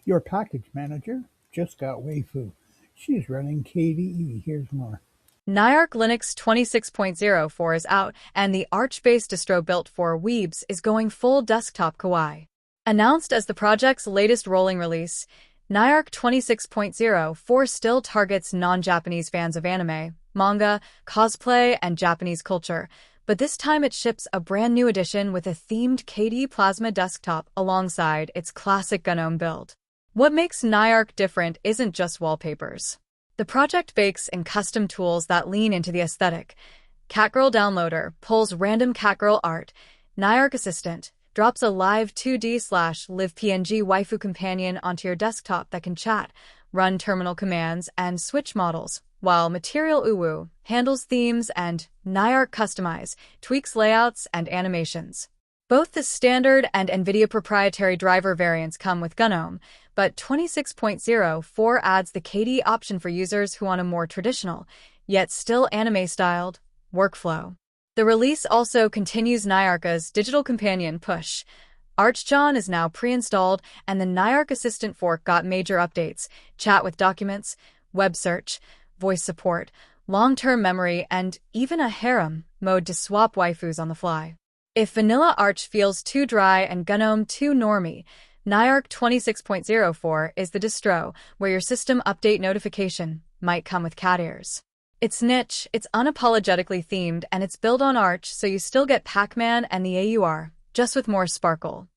Your package manager just got waifu. She's running KDE. Here's more. Nyarch Linux 26.04 is out, and the Arch-based distro built for Weebs is going full desktop Kawaii. Announced as the project's latest rolling release, Nyarch 26.04 still targets non-Japanese fans of anime, manga, cosplay, and Japanese culture, but this time it ships a brand new edition with a themed KDE Plasma desktop alongside its classic GNOME build. What makes Nyarch different isn't just wallpapers. The project bakes in custom tools that lean into the aesthetic. Catgirl Downloader pulls random catgirl art. Nyarch Assistant drops a live 2D/live PNG waifu companion onto your desktop that can chat, run terminal commands, and switch models, while Material Uwu handles themes and Nyarch Customize tweaks layouts and animations. Both the standard and NVIDIA proprietary driver variants come with GNOME, but 26.04 adds the KDE option for users who want a more traditional, yet still anime-styled, workflow. The release also continues Nyarch's digital companion push. ArchJon is now pre-installed, and the Nyarch Assistant fork got major updates: chat with documents, web search, voice support, long-term memory, and even a harem mode to swap waifus on the fly. If vanilla Arch feels too dry and GNOME too normie, Nyarch 26.04 is the distro where your system update notification might come with cat ears. It's niche, it's unapologetically themed, and it's built on Arch, so you still get Pac-Man and the AUR, just with more sparkle.